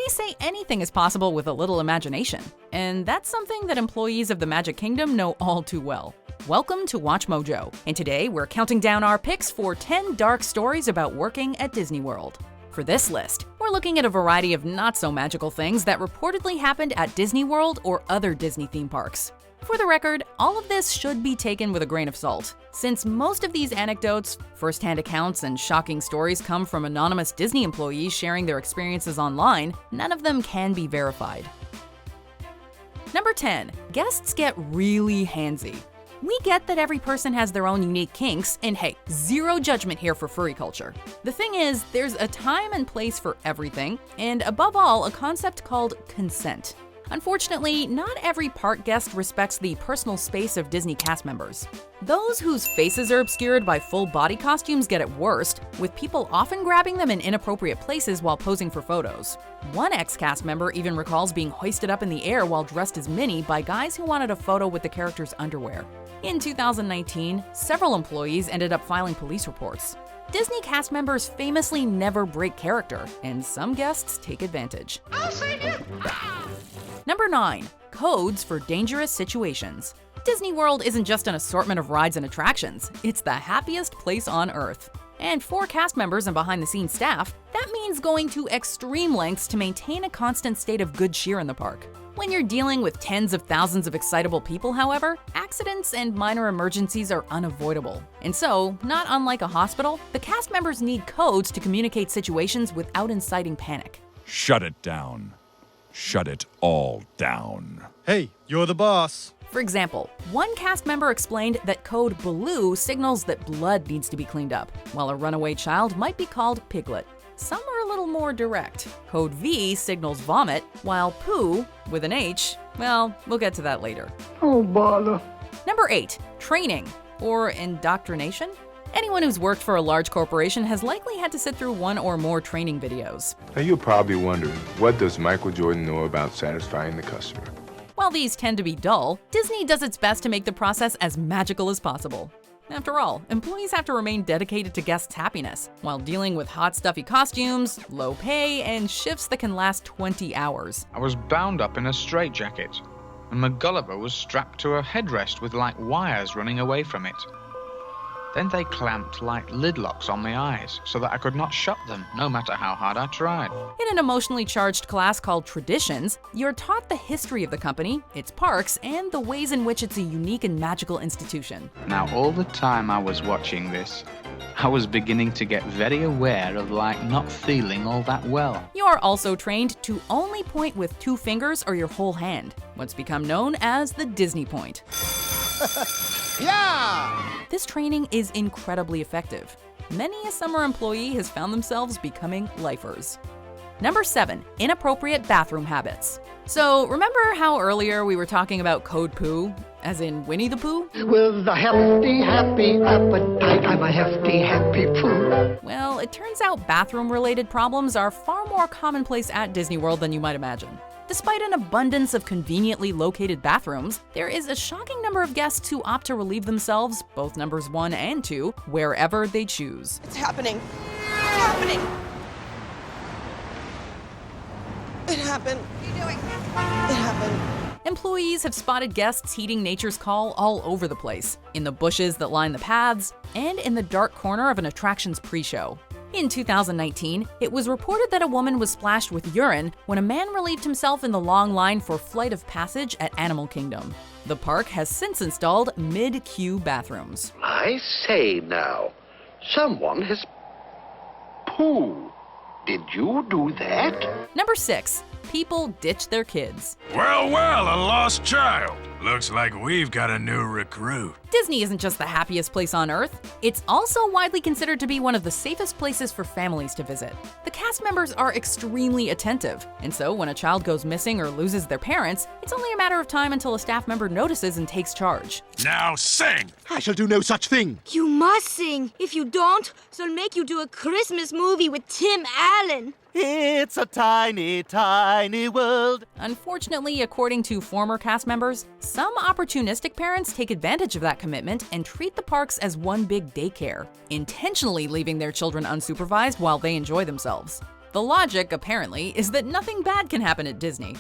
Studies say anything is possible with a little imagination, and that's something that employees of the Magic Kingdom know all too well. Welcome to Watch Mojo, and today we're counting down our picks for 10 dark stories about working at Disney World. For this list, we're looking at a variety of not-so-magical things that reportedly happened at Disney World or other Disney theme parks. For the record, all of this should be taken with a grain of salt, since most of these anecdotes, first-hand accounts, and shocking stories come from anonymous Disney employees sharing their experiences online. None of them can be verified. Number 10. Guests get really handsy. We get that every person has their own unique kinks, and hey, zero judgment here for furry culture. The thing is, there's a time and place for everything, and above all, a concept called consent. Unfortunately, not every park guest respects the personal space of Disney cast members. Those whose faces are obscured by full body costumes get it worst, with people often grabbing them in inappropriate places while posing for photos. One ex-cast member even recalls being hoisted up in the air while dressed as Minnie by guys who wanted a photo with the character's underwear. In 2019, several employees ended up filing police reports. Disney cast members famously never break character, and some guests take advantage. I'll save you! Number 9. Codes for dangerous situations. Disney World isn't just an assortment of rides and attractions, it's the happiest place on Earth. And for cast members and behind-the-scenes staff, that means going to extreme lengths to maintain a constant state of good cheer in the park. When you're dealing with tens of thousands of excitable people, however, accidents and minor emergencies are unavoidable. And so, not unlike a hospital, the cast members need codes to communicate situations without inciting panic. Shut it down. Shut it all down. Hey, you're the boss. For example, one cast member explained that code BLUE signals that blood needs to be cleaned up, while a runaway child might be called Piglet. Some are a little more direct. Code V signals vomit, while poo, with an H, well, we'll get to that later. Oh, bother. Number 8. Training, or indoctrination. Anyone who's worked for a large corporation has likely had to sit through one or more training videos. Now you're probably wondering, what does Michael Jordan know about satisfying the customer? While these tend to be dull, Disney does its best to make the process as magical as possible. After all, employees have to remain dedicated to guests' happiness, while dealing with hot, stuffy costumes, low pay, and shifts that can last 20 hours. I was bound up in a straitjacket, and McGulliver was strapped to a headrest with wires running away from it. Then they clamped lid locks on my eyes so that I could not shut them, no matter how hard I tried. In an emotionally charged class called Traditions, you're taught the history of the company, its parks, and the ways in which it's a unique and magical institution. Now, all the time I was watching this, I was beginning to get very aware of not feeling all that well. You're also trained to only point with 2 fingers or your whole hand, what's become known as the Disney point. Yeah! This training is incredibly effective. Many a summer employee has found themselves becoming lifers. Number 7. Inappropriate bathroom habits. So remember how earlier we were talking about code poo, as in Winnie the Pooh? With a hefty, happy appetite, I'm a hefty, happy poo. Well, it turns out bathroom-related problems are far more commonplace at Disney World than you might imagine. Despite an abundance of conveniently located bathrooms, there is a shocking number of guests who opt to relieve themselves, both numbers 1 and 2, wherever they choose. It's happening. It's happening. It happened. What are you doing? It happened. Employees have spotted guests heeding nature's call all over the place, in the bushes that line the paths, and in the dark corner of an attraction's pre-show. In 2019, it was reported that a woman was splashed with urine when a man relieved himself in the long line for Flight of Passage at Animal Kingdom. The park has since installed mid-queue bathrooms. I say now, someone has pooed. Did you do that? Number 6. People ditch their kids. Well, a lost child. Looks like we've got a new recruit. Disney isn't just the happiest place on Earth, it's also widely considered to be one of the safest places for families to visit. The cast members are extremely attentive, and so when a child goes missing or loses their parents, it's only a matter of time until a staff member notices and takes charge. Now sing! I shall do no such thing. You must sing. If you don't, they'll make you do a Christmas movie with Tim Allen. It's a tiny, tiny world. Unfortunately, according to former cast members, some opportunistic parents take advantage of that commitment and treat the parks as one big daycare, intentionally leaving their children unsupervised while they enjoy themselves. The logic, apparently, is that nothing bad can happen at Disney.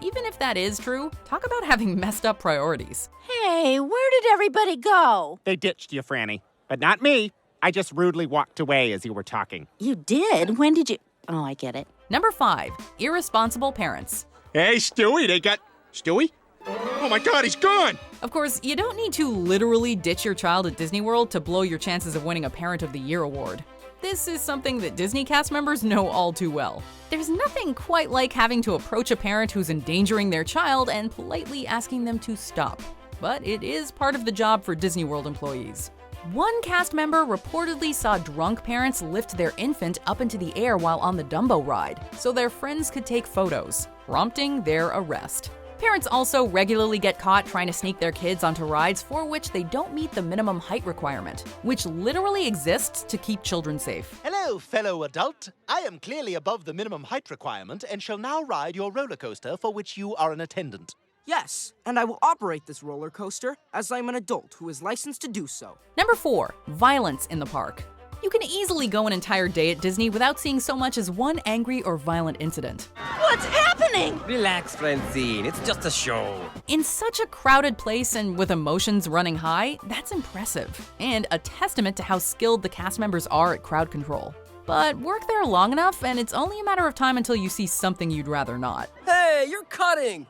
Even if that is true, talk about having messed up priorities. Hey, where did everybody go? They ditched you, Franny. But not me. I just rudely walked away as you were talking. You did? When did you... Oh, I get it. Number 5, irresponsible parents. Hey, Stewie, they got... Stewie? Oh my God, he's gone! Of course, you don't need to literally ditch your child at Disney World to blow your chances of winning a Parent of the Year award. This is something that Disney cast members know all too well. There's nothing quite like having to approach a parent who's endangering their child and politely asking them to stop. But it is part of the job for Disney World employees. One cast member reportedly saw drunk parents lift their infant up into the air while on the Dumbo ride, so their friends could take photos, prompting their arrest. Parents also regularly get caught trying to sneak their kids onto rides for which they don't meet the minimum height requirement, which literally exists to keep children safe. Hello, fellow adult. I am clearly above the minimum height requirement and shall now ride your roller coaster for which you are an attendant. Yes, and I will operate this roller coaster as I'm an adult who is licensed to do so. Number 4, violence in the park. You can easily go an entire day at Disney without seeing so much as one angry or violent incident. What's happening? Relax, Francine. It's just a show. In such a crowded place and with emotions running high, that's impressive, and a testament to how skilled the cast members are at crowd control. But work there long enough, and it's only a matter of time until you see something you'd rather not. Hey, you're cutting!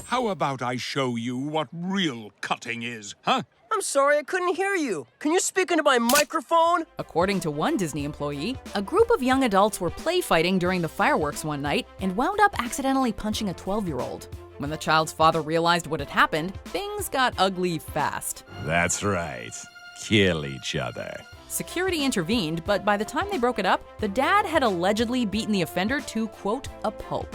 How about I show you what real cutting is, huh? I'm sorry, I couldn't hear you. Can you speak into my microphone? According to one Disney employee, a group of young adults were play fighting during the fireworks one night and wound up accidentally punching a 12-year-old. When the child's father realized what had happened, things got ugly fast. That's right. Kill each other. Security intervened, but by the time they broke it up, the dad had allegedly beaten the offender to, quote, a pulp.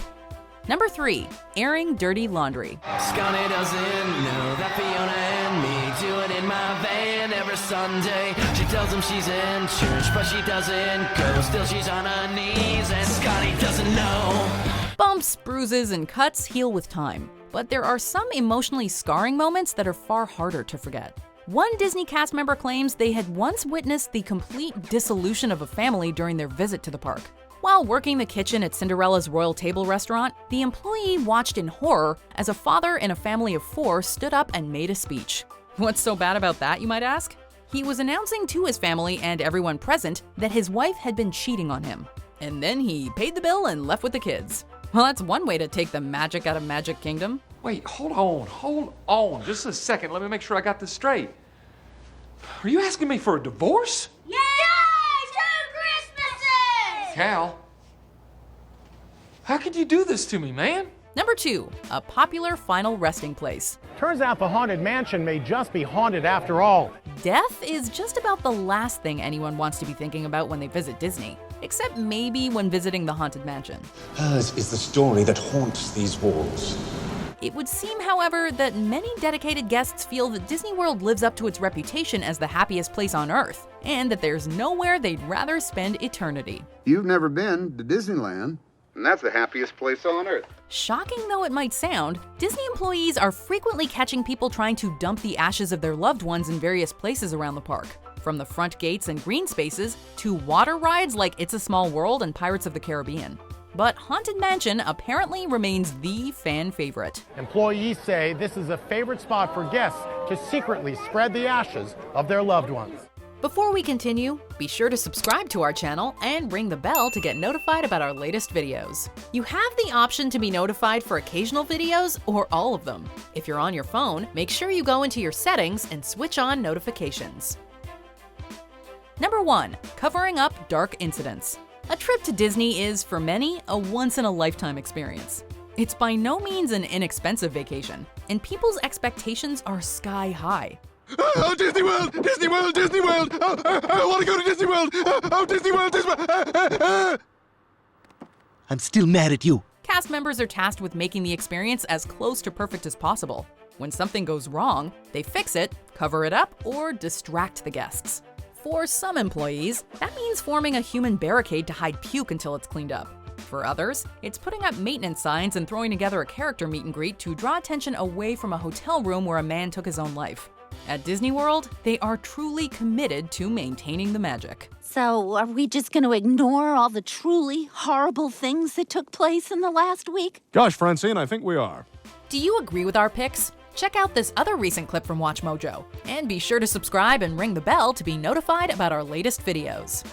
Number 3, airing dirty laundry. Scotty doesn't know that Fiona and me do it in my van every Sunday. She tells him she's in church, but she doesn't go. Still she's on her knees and Scotty doesn't know. Bumps, bruises, and cuts heal with time, but there are some emotionally scarring moments that are far harder to forget. One Disney cast member claims they had once witnessed the complete dissolution of a family during their visit to the park. While working the kitchen at Cinderella's Royal Table restaurant, the employee watched in horror as a father in a family of 4 stood up and made a speech. What's so bad about that, you might ask? He was announcing to his family and everyone present that his wife had been cheating on him. And then he paid the bill and left with the kids. Well, that's one way to take the magic out of Magic Kingdom. Wait, hold on, just a second. Let me make sure I got this straight. Are you asking me for a divorce? Yay! 2 Christmases! Cal, how could you do this to me, man? Number 2, a popular final resting place. Turns out the Haunted Mansion may just be haunted after all. Death is just about the last thing anyone wants to be thinking about when they visit Disney, except maybe when visiting the Haunted Mansion. Hers is the story that haunts these walls. It would seem, however, that many dedicated guests feel that Disney World lives up to its reputation as the happiest place on Earth, and that there's nowhere they'd rather spend eternity. You've never been to Disneyland, and that's the happiest place on Earth. Shocking though it might sound, Disney employees are frequently catching people trying to dump the ashes of their loved ones in various places around the park. From the front gates and green spaces, to water rides like It's a Small World and Pirates of the Caribbean. But Haunted Mansion apparently remains the fan favorite. Employees say this is a favorite spot for guests to secretly spread the ashes of their loved ones. Before we continue, be sure to subscribe to our channel and ring the bell to get notified about our latest videos. You have the option to be notified for occasional videos or all of them. If you're on your phone, make sure you go into your settings and switch on notifications. Number 1, covering up dark incidents. A trip to Disney is, for many, a once-in-a-lifetime experience. It's by no means an inexpensive vacation, and people's expectations are sky high. Oh, Disney World! Disney World! Disney World! I want to go to Disney World! Oh, Disney World! Disney World! I'm still mad at you. Cast members are tasked with making the experience as close to perfect as possible. When something goes wrong, they fix it, cover it up, or distract the guests. For some employees, that means forming a human barricade to hide puke until it's cleaned up. For others, it's putting up maintenance signs and throwing together a character meet and greet to draw attention away from a hotel room where a man took his own life. At Disney World, they are truly committed to maintaining the magic. So, are we just going to ignore all the truly horrible things that took place in the last week? Gosh, Francine, I think we are. Do you agree with our picks? Check out this other recent clip from WatchMojo, and be sure to subscribe and ring the bell to be notified about our latest videos.